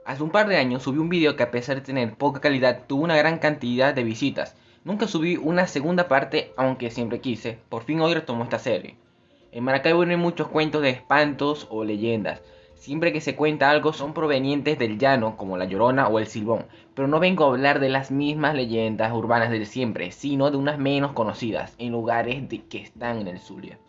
Hace un par de años subí un video que a pesar de tener poca calidad tuvo una gran cantidad de visitas. Nunca subí una segunda parte, aunque siempre quise. Por fin hoy retomo esta serie. En Maracaibo no hay muchos cuentos de espantos o leyendas. Siempre que se cuenta algo son provenientes del llano, como la Llorona o el Silbón. Pero no vengo a hablar de las mismas leyendas urbanas del siempre, sino de unas menos conocidas, en lugares que están en el Zulia.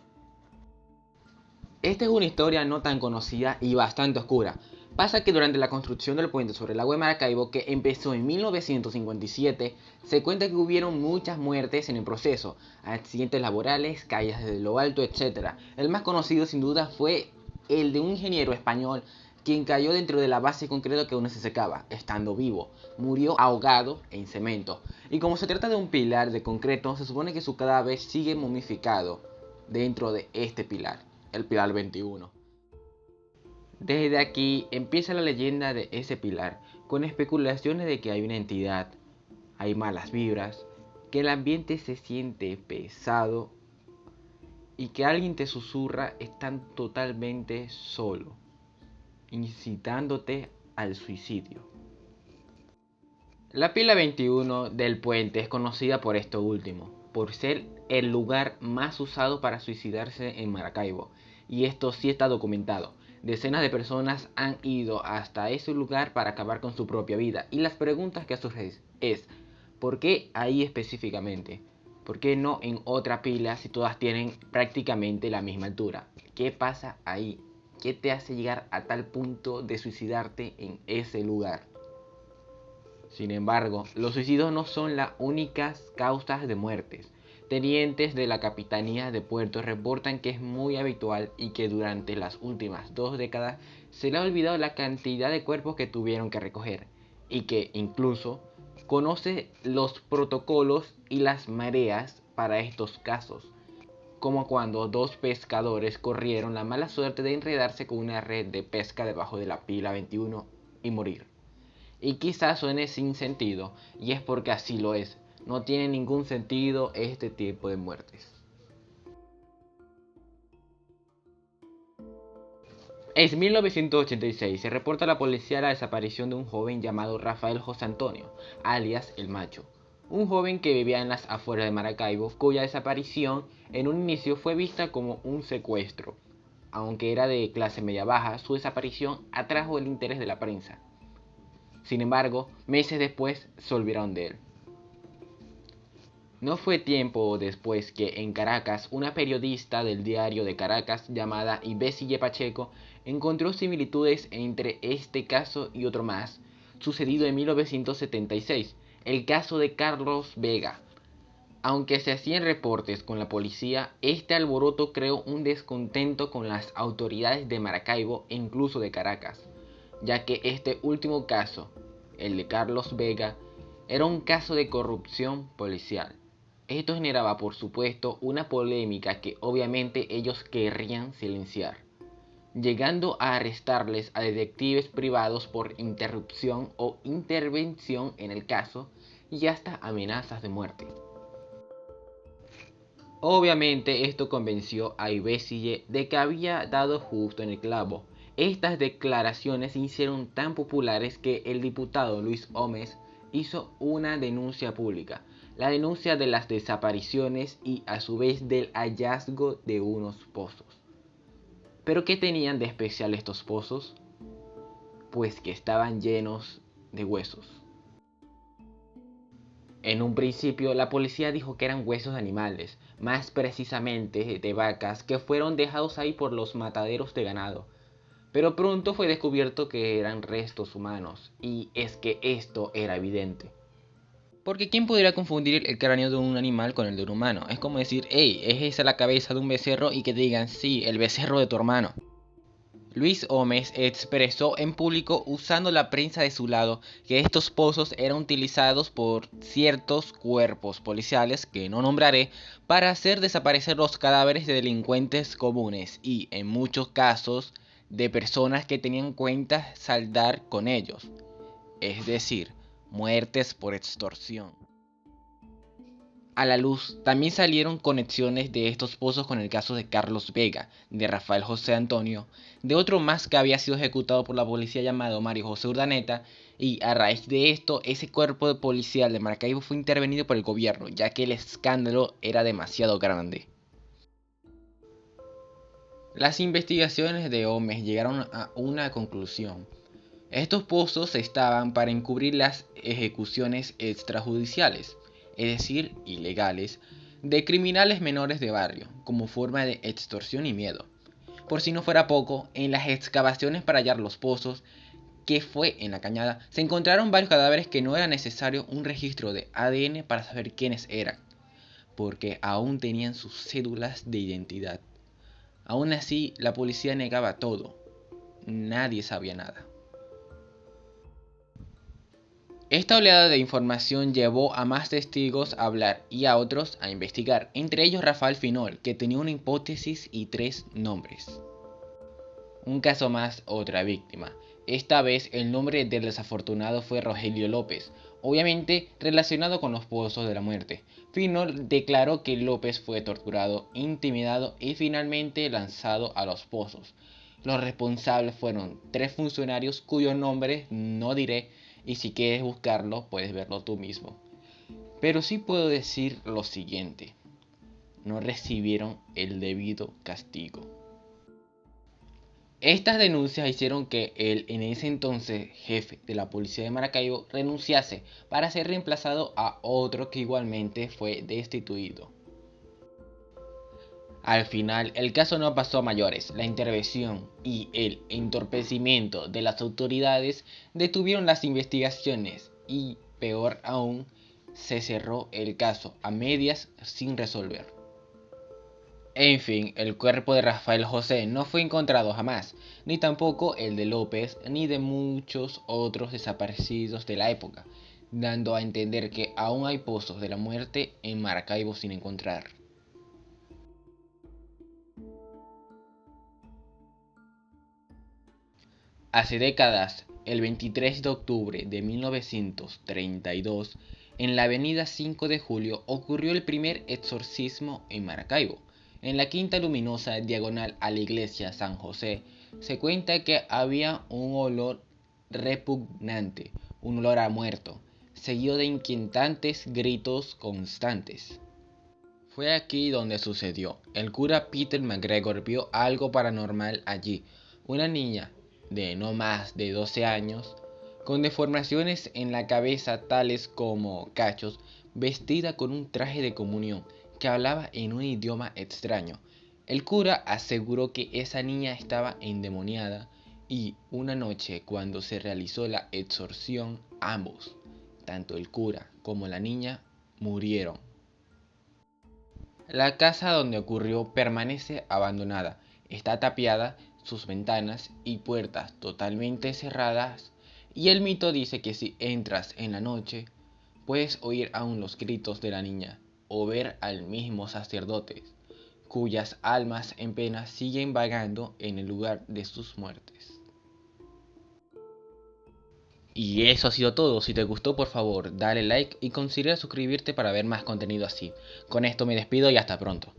Esta es una historia no tan conocida y bastante oscura. Pasa que durante la construcción del puente sobre el lago de Maracaibo, que empezó en 1957, se cuenta que hubieron muchas muertes en el proceso, accidentes laborales, caídas desde lo alto, etc. El más conocido sin duda fue el de un ingeniero español quien cayó dentro de la base de concreto que aún no se secaba, estando vivo. Murió ahogado en cemento. Y como se trata de un pilar de concreto, se supone que su cadáver sigue momificado dentro de este pilar, el pilar 21. Desde aquí empieza la leyenda de ese pilar, con especulaciones de que hay una entidad, hay malas vibras, que el ambiente se siente pesado y que alguien te susurra están totalmente solo, incitándote al suicidio. La pila 21 del puente es conocida por esto último, por ser el lugar más usado para suicidarse en Maracaibo, y esto sí está documentado. Decenas de personas han ido hasta ese lugar para acabar con su propia vida, y las preguntas que surgen es, ¿por qué ahí específicamente? ¿Por qué no en otra pila si todas tienen prácticamente la misma altura? ¿Qué pasa ahí? ¿Qué te hace llegar a tal punto de suicidarte en ese lugar? Sin embargo, los suicidios no son las únicas causas de muertes. Tenientes de la Capitanía de Puerto reportan que es muy habitual y que durante las últimas 2 décadas se le ha olvidado la cantidad de cuerpos que tuvieron que recoger y que incluso conoce los protocolos y las mareas para estos casos, como cuando 2 pescadores corrieron la mala suerte de enredarse con una red de pesca debajo de la pila 21 y morir. Y quizás suene sin sentido, y es porque así lo es. No tiene ningún sentido este tipo de muertes. En 1986 se reporta a la policía la desaparición de un joven llamado Rafael José Antonio, alias El Macho. Un joven que vivía en las afueras de Maracaibo, cuya desaparición en un inicio fue vista como un secuestro. Aunque era de clase media baja, su desaparición atrajo el interés de la prensa. Sin embargo, meses después se olvidaron de él. No fue tiempo después que en Caracas una periodista del diario de Caracas llamada Ibesille Pacheco encontró similitudes entre este caso y otro más, sucedido en 1976, el caso de Carlos Vega. Aunque se hacían reportes con la policía, este alboroto creó un descontento con las autoridades de Maracaibo e incluso de Caracas, ya que este último caso, el de Carlos Vega, era un caso de corrupción policial. Esto generaba, por supuesto, una polémica que obviamente ellos querrían silenciar, llegando a arrestarles a detectives privados por interrupción o intervención en el caso y hasta amenazas de muerte. Obviamente esto convenció a Ibesille de que había dado justo en el clavo. Estas declaraciones se hicieron tan populares que el diputado Luis Gómez hizo una denuncia pública, la denuncia de las desapariciones y a su vez del hallazgo de unos pozos. ¿Pero qué tenían de especial estos pozos? Pues que estaban llenos de huesos. En un principio la policía dijo que eran huesos de animales, más precisamente de vacas que fueron dejados ahí por los mataderos de ganado. Pero pronto fue descubierto que eran restos humanos, y es que esto era evidente. Porque ¿quién podría confundir el cráneo de un animal con el de un humano? Es como decir, hey, ¿es esa la cabeza de un becerro? Y que te digan, sí, el becerro de tu hermano. Luis Gómez expresó en público, usando la prensa de su lado, que estos pozos eran utilizados por ciertos cuerpos policiales, que no nombraré, para hacer desaparecer los cadáveres de delincuentes comunes y, en muchos casos, de personas que tenían cuentas saldar con ellos, es decir, muertes por extorsión. a la luz también salieron conexiones de estos pozos con el caso de Carlos Vega, de Rafael José Antonio, de otro más que había sido ejecutado por la policía llamado Mario José Urdaneta, y a raíz de esto ese cuerpo policial de Maracaibo fue intervenido por el gobierno, ya que el escándalo era demasiado grande. Las investigaciones de Gómez llegaron a una conclusión. Estos pozos estaban para encubrir las ejecuciones extrajudiciales, es decir, ilegales, de criminales menores de barrio, como forma de extorsión y miedo. Por si no fuera poco, en las excavaciones para hallar los pozos, que fue en la cañada, se encontraron varios cadáveres que no era necesario un registro de ADN para saber quiénes eran, porque aún tenían sus cédulas de identidad. Aún así, la policía negaba todo. Nadie sabía nada. Esta oleada de información llevó a más testigos a hablar y a otros a investigar, entre ellos Rafael Finol, que tenía una hipótesis y 3 nombres. Un caso más, otra víctima. Esta vez el nombre del desafortunado fue Rogelio López, obviamente relacionado con los pozos de la muerte. Finol declaró que López fue torturado, intimidado y finalmente lanzado a los pozos. Los responsables fueron 3 funcionarios cuyos nombres no diré, y si quieres buscarlo puedes verlo tú mismo. Pero sí puedo decir lo siguiente: no recibieron el debido castigo. Estas denuncias hicieron que el en ese entonces jefe de la policía de Maracaibo renunciase para ser reemplazado a otro que igualmente fue destituido. Al final, el caso no pasó a mayores. La intervención y el entorpecimiento de las autoridades detuvieron las investigaciones y, peor aún, se cerró el caso a medias sin resolver. En fin, el cuerpo de Rafael José no fue encontrado jamás, ni tampoco el de López, ni de muchos otros desaparecidos de la época, dando a entender que aún hay pozos de la muerte en Maracaibo sin encontrar. Hace décadas, el 23 de octubre de 1932, en la avenida 5 de Julio ocurrió el primer exorcismo en Maracaibo. En la Quinta Luminosa, diagonal a la iglesia San José, se cuenta que había un olor repugnante, un olor a muerto, seguido de inquietantes gritos constantes. Fue aquí donde sucedió. El cura Peter McGregor vio algo paranormal allí. Una niña de no más de 12 años, con deformaciones en la cabeza tales como cachos, vestida con un traje de comunión, que hablaba en un idioma extraño. El cura aseguró que esa niña estaba endemoniada y una noche cuando se realizó la exorción, ambos, tanto el cura como la niña, murieron. La casa donde ocurrió permanece abandonada, está tapiada, sus ventanas y puertas totalmente cerradas, y el mito dice que si entras en la noche, puedes oír aún los gritos de la niña o ver al mismo sacerdote, cuyas almas en pena siguen vagando en el lugar de sus muertes. Y eso ha sido todo. Si te gustó, por favor, dale like y considera suscribirte para ver más contenido así. Con esto me despido y hasta pronto.